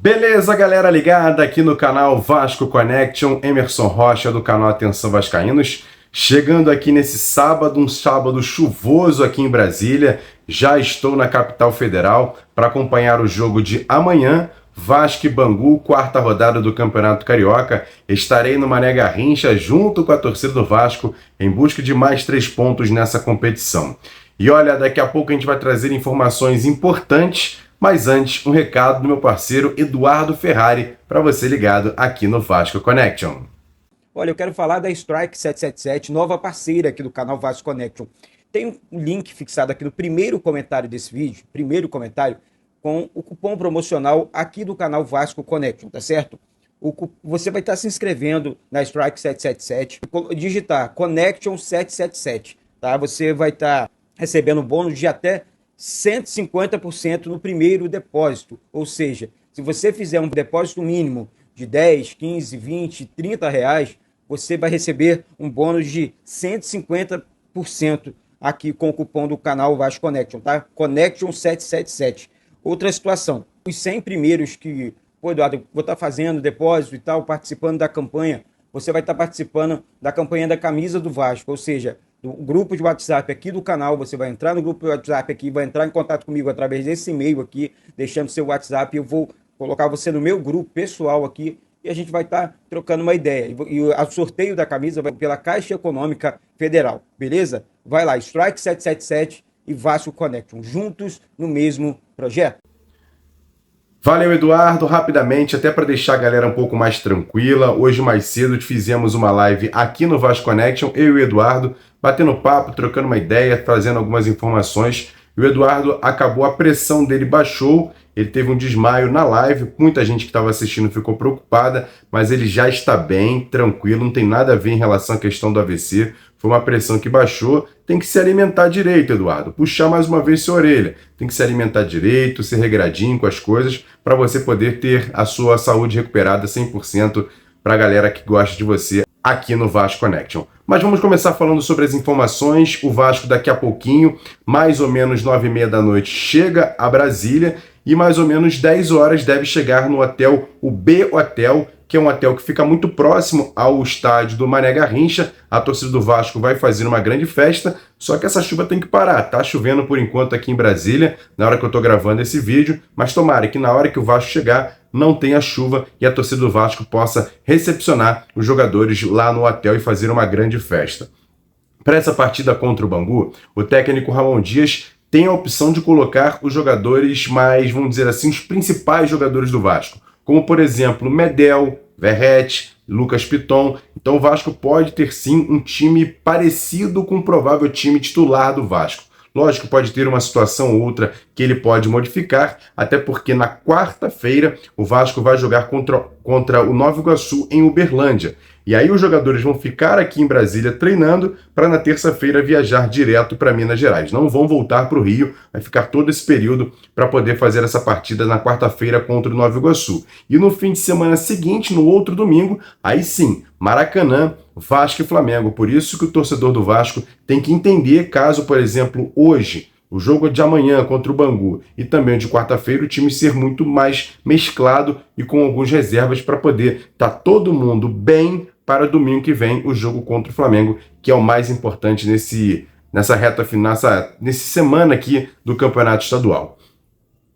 Beleza, galera ligada aqui no canal Vasco Connection, Emerson Rocha do canal Atenção Vascaínos, chegando aqui nesse sábado, um sábado chuvoso aqui em Brasília. Já estou na capital federal para acompanhar o jogo de amanhã, Vasco e Bangu, quarta rodada do Campeonato Carioca. Estarei no Mané Garrincha junto com a torcida do Vasco em busca de mais 3 pontos nessa competição. E olha, daqui a pouco a gente vai trazer informações importantes. Mas antes, um recado do meu parceiro Eduardo Ferrari, para você ligado aqui no Vasco Connection. Olha, eu quero falar da Strike 777, nova parceira aqui do canal Vasco Connection. Tem um link fixado aqui no primeiro comentário desse vídeo, com o cupom promocional aqui do canal Vasco Connection, tá certo? Você vai estar se inscrevendo na Strike 777, digitar Connection 777, tá? Você vai estar recebendo um bônus de até 150% no primeiro depósito, ou seja, se você fizer um depósito mínimo de 10, 15, 20, 30 reais, você vai receber um bônus de 150% aqui com o cupom do canal Vasco Connection, tá? Connection 777. Outra situação, os 100 primeiros que, Eduardo, vou estar fazendo depósito e tal, participando da campanha, você vai estar participando da campanha da camisa do Vasco, ou seja, do grupo de WhatsApp aqui do canal. Você vai entrar no grupo de WhatsApp aqui, vai entrar em contato comigo através desse e-mail aqui, deixando seu WhatsApp, eu vou colocar você no meu grupo pessoal aqui e a gente vai estar trocando uma ideia. E o sorteio da camisa vai pela Caixa Econômica Federal, beleza? Vai lá, Strike 777 e Vasco Connection, juntos no mesmo projeto. Valeu, Eduardo. Rapidamente, até para deixar a galera um pouco mais tranquila, hoje mais cedo fizemos uma live aqui no Vasco Connection, eu e o Eduardo, batendo papo, trocando uma ideia, trazendo algumas informações. E o Eduardo acabou, a pressão dele baixou, ele teve um desmaio na live, muita gente que estava assistindo ficou preocupada, mas ele já está bem, tranquilo, não tem nada a ver em relação à questão do AVC, foi uma pressão que baixou. Tem que se alimentar direito, Eduardo, puxar mais uma vez sua orelha, tem que se alimentar direito, ser regradinho com as coisas, para você poder ter a sua saúde recuperada 100% para a galera que gosta de você aqui no Vasco Connection. Mas vamos começar falando sobre as informações. O Vasco daqui a pouquinho, mais ou menos 9h30 da noite, chega a Brasília e mais ou menos 10 horas deve chegar no hotel, o B Hotel, que é um hotel que fica muito próximo ao estádio do Mané Garrincha. A torcida do Vasco vai fazer uma grande festa, só que essa chuva tem que parar. Tá chovendo por enquanto aqui em Brasília, na hora que eu tô gravando esse vídeo, mas tomara que na hora que o Vasco chegar, não tenha chuva e a torcida do Vasco possa recepcionar os jogadores lá no hotel e fazer uma grande festa. Para essa partida contra o Bangu, o técnico Ramon Dias tem a opção de colocar os jogadores mais, vamos dizer assim, os principais jogadores do Vasco, como por exemplo Medel, Verrete, Lucas Piton. Então o Vasco pode ter sim um time parecido com o provável time titular do Vasco. Lógico, pode ter uma situação ou outra que ele pode modificar, até porque na quarta-feira o Vasco vai jogar contra o Nova Iguaçu em Uberlândia. E aí os jogadores vão ficar aqui em Brasília treinando para na terça-feira viajar direto para Minas Gerais. Não vão voltar para o Rio, vai ficar todo esse período para poder fazer essa partida na quarta-feira contra o Nova Iguaçu. E no fim de semana seguinte, no outro domingo, aí sim, Maracanã, Vasco e Flamengo. Por isso que o torcedor do Vasco tem que entender, caso, por exemplo, hoje, o jogo de amanhã contra o Bangu e também o de quarta-feira, o time ser muito mais mesclado e com algumas reservas para poder estar todo mundo bem para domingo que vem, o jogo contra o Flamengo, que é o mais importante nessa reta final, nessa semana aqui do Campeonato Estadual.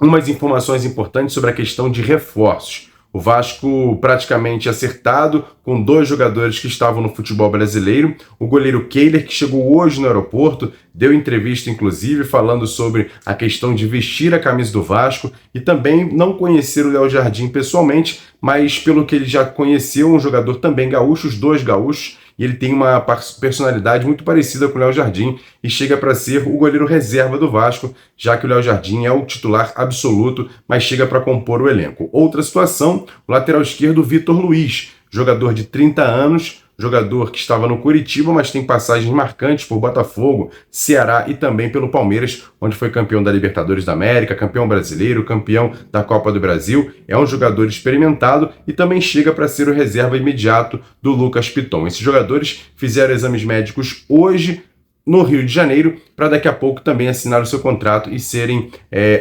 Umas informações importantes sobre a questão de reforços. O Vasco praticamente acertado com 2 jogadores que estavam no futebol brasileiro. O goleiro Kehler, que chegou hoje no aeroporto, deu entrevista inclusive falando sobre a questão de vestir a camisa do Vasco e também não conhecer o Léo Jardim pessoalmente, mas pelo que ele já conheceu, um jogador também gaúcho, os 2 gaúchos, e ele tem uma personalidade muito parecida com o Léo Jardim e chega para ser o goleiro reserva do Vasco, já que o Léo Jardim é o titular absoluto, mas chega para compor o elenco. Outra situação, o lateral esquerdo Vitor Luiz, jogador de 30 anos, jogador que estava no Curitiba, mas tem passagens marcantes por Botafogo, Ceará e também pelo Palmeiras, onde foi campeão da Libertadores da América, campeão brasileiro, campeão da Copa do Brasil. É um jogador experimentado e também chega para ser o reserva imediato do Lucas Piton. Esses jogadores fizeram exames médicos hoje, no Rio de Janeiro, para daqui a pouco também assinar o seu contrato e serem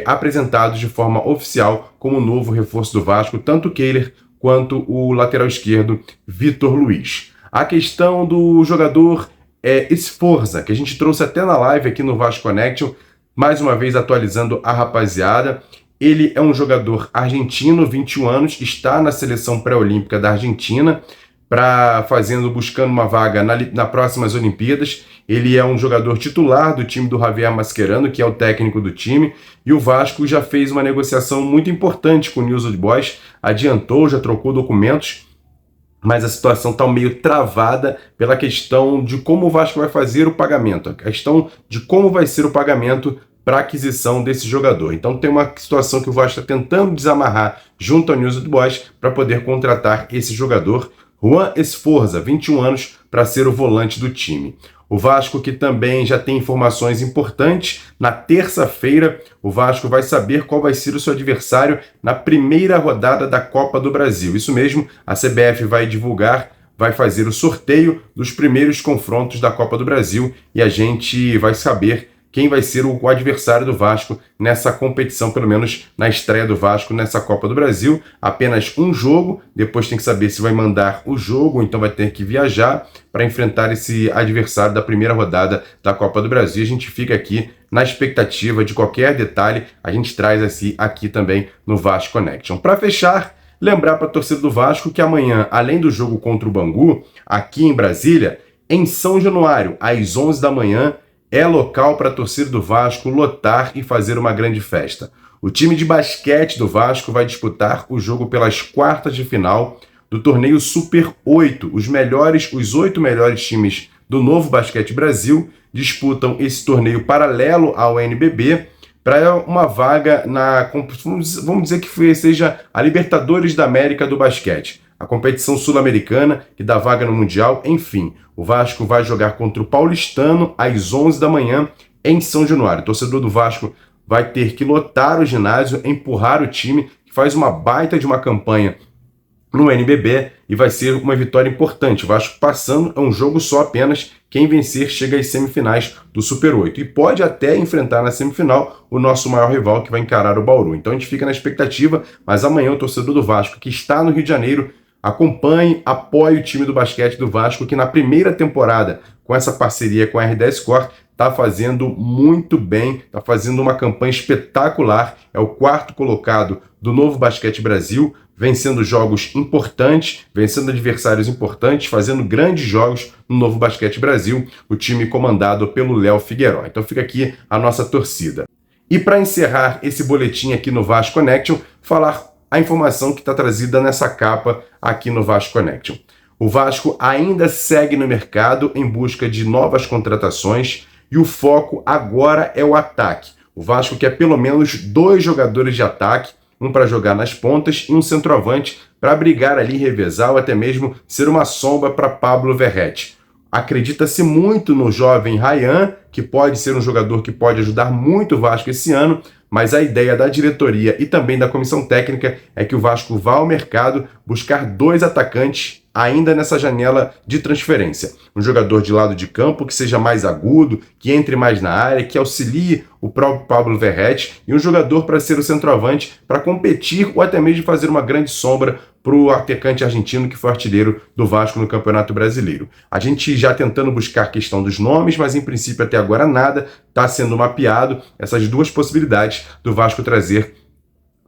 apresentados de forma oficial como novo reforço do Vasco, tanto o Kehler quanto o lateral esquerdo Vitor Luiz. A questão do jogador Sforza, que a gente trouxe até na live aqui no Vasco Connection, mais uma vez atualizando a rapaziada. Ele é um jogador argentino, 21 anos, está na seleção pré-olímpica da Argentina, buscando uma vaga nas próximas Olimpíadas. Ele é um jogador titular do time do Javier Mascherano, que é o técnico do time, e o Vasco já fez uma negociação muito importante com o News Old Boys, adiantou, já trocou documentos, mas a situação está meio travada pela questão de como o Vasco vai fazer o pagamento, a questão de como vai ser o pagamento para a aquisição desse jogador. Então tem uma situação que o Vasco está tentando desamarrar junto ao News Old Boys para poder contratar esse jogador, Juan Sforza, 21 anos, para ser o volante do time. O Vasco, que também já tem informações importantes, na terça-feira o Vasco vai saber qual vai ser o seu adversário na primeira rodada da Copa do Brasil. Isso mesmo, a CBF vai divulgar, vai fazer o sorteio dos primeiros confrontos da Copa do Brasil e a gente vai saber quem vai ser o adversário do Vasco nessa competição, pelo menos na estreia do Vasco nessa Copa do Brasil. Apenas um jogo, depois tem que saber se vai mandar o jogo, então vai ter que viajar para enfrentar esse adversário da primeira rodada da Copa do Brasil. A gente fica aqui na expectativa de qualquer detalhe, a gente traz aqui também no Vasco Connection. Para fechar, lembrar para a torcida do Vasco que amanhã, além do jogo contra o Bangu, aqui em Brasília, em São Januário, às 11 da manhã, é local para a torcida do Vasco lotar e fazer uma grande festa. O time de basquete do Vasco vai disputar o jogo pelas quartas de final do torneio Super 8. Os 8 melhores times do Novo Basquete Brasil disputam esse torneio paralelo ao NBB para uma vaga vamos dizer que seja a Libertadores da América do basquete, a competição sul-americana que dá vaga no Mundial, enfim. O Vasco vai jogar contra o Paulistano às 11 da manhã em São Januário. O torcedor do Vasco vai ter que lotar o ginásio, empurrar o time, que faz uma baita de uma campanha no NBB e vai ser uma vitória importante. O Vasco passando é um jogo só apenas, quem vencer chega às semifinais do Super 8 e pode até enfrentar na semifinal o nosso maior rival que vai encarar o Bauru. Então a gente fica na expectativa, mas amanhã o torcedor do Vasco que está no Rio de Janeiro, acompanhe, apoie o time do basquete do Vasco, que na primeira temporada, com essa parceria com a R10 Core, está fazendo muito bem, está fazendo uma campanha espetacular, é o 4º colocado do Novo Basquete Brasil, vencendo jogos importantes, vencendo adversários importantes, fazendo grandes jogos no Novo Basquete Brasil, o time comandado pelo Léo Figueiró. Então fica aqui a nossa torcida. E para encerrar esse boletim aqui no Vasco Connection, falar a informação que está trazida nessa capa aqui no Vasco Connection. O Vasco ainda segue no mercado em busca de novas contratações e o foco agora é o ataque. O Vasco quer pelo menos 2 jogadores de ataque, um para jogar nas pontas e um centroavante para brigar ali, revezar ou até mesmo ser uma sombra para Pablo Verrete. Acredita-se muito no jovem Ryan, que pode ser um jogador que pode ajudar muito o Vasco esse ano, mas a ideia da diretoria e também da comissão técnica é que o Vasco vá ao mercado buscar 2 atacantes ainda nessa janela de transferência. Um jogador de lado de campo que seja mais agudo, que entre mais na área, que auxilie o próprio Pablo Verrete, e um jogador para ser o centroavante, para competir ou até mesmo fazer uma grande sombra para o atacante argentino que foi artilheiro do Vasco no Campeonato Brasileiro. A gente já tentando buscar a questão dos nomes, mas em princípio até agora nada está sendo mapeado, essas 2 possibilidades do Vasco trazer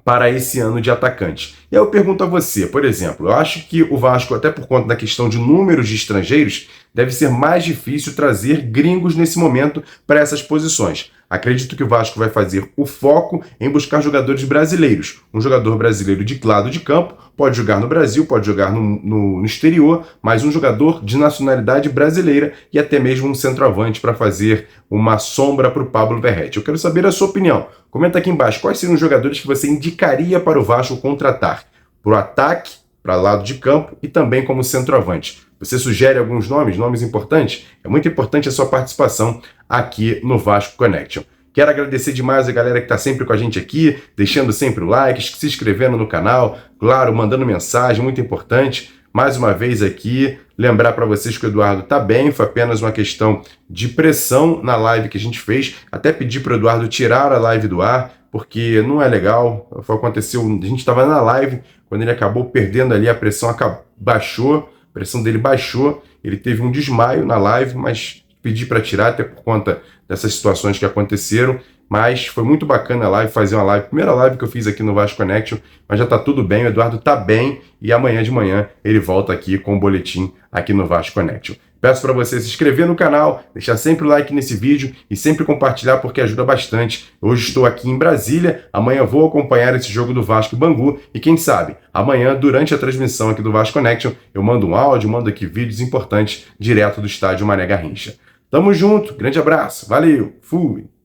para esse ano de atacante. E aí eu pergunto a você, por exemplo, eu acho que o Vasco, até por conta da questão de números de estrangeiros, deve ser mais difícil trazer gringos nesse momento para essas posições. Acredito que o Vasco vai fazer o foco em buscar jogadores brasileiros. Um jogador brasileiro de lado de campo, pode jogar no Brasil, pode jogar no exterior, mas um jogador de nacionalidade brasileira e até mesmo um centroavante para fazer uma sombra para o Pablo Verrete. Eu quero saber a sua opinião. Comenta aqui embaixo quais seriam os jogadores que você indicaria para o Vasco contratar para o ataque, para lado de campo e também como centroavante. Você sugere alguns nomes importantes? É muito importante a sua participação aqui no Vasco Connection. Quero agradecer demais a galera que está sempre com a gente aqui, deixando sempre o like, se inscrevendo no canal, claro, mandando mensagem, muito importante. mais uma vez aqui, lembrar para vocês que o Eduardo tá bem, foi apenas uma questão de pressão na live que a gente fez. Até pedi para o Eduardo tirar a live do ar, porque não é legal. Aconteceu, a gente estava na live, quando ele acabou perdendo ali, a pressão baixou, a pressão dele baixou, ele teve um desmaio na live, mas pedi para tirar, até por conta dessas situações que aconteceram. Mas foi muito bacana a live, fazer uma live, primeira live que eu fiz aqui no Vasco Connection, mas já tá tudo bem, o Eduardo tá bem, e amanhã de manhã ele volta aqui com o boletim aqui no Vasco Connection. Peço para você se inscrever no canal, deixar sempre o like nesse vídeo e sempre compartilhar porque ajuda bastante. Hoje estou aqui em Brasília, amanhã vou acompanhar esse jogo do Vasco e Bangu e quem sabe, amanhã durante a transmissão aqui do Vasco Connection, eu mando um áudio, mando aqui vídeos importantes direto do estádio Mané Garrincha. Tamo junto, grande abraço, valeu, fui!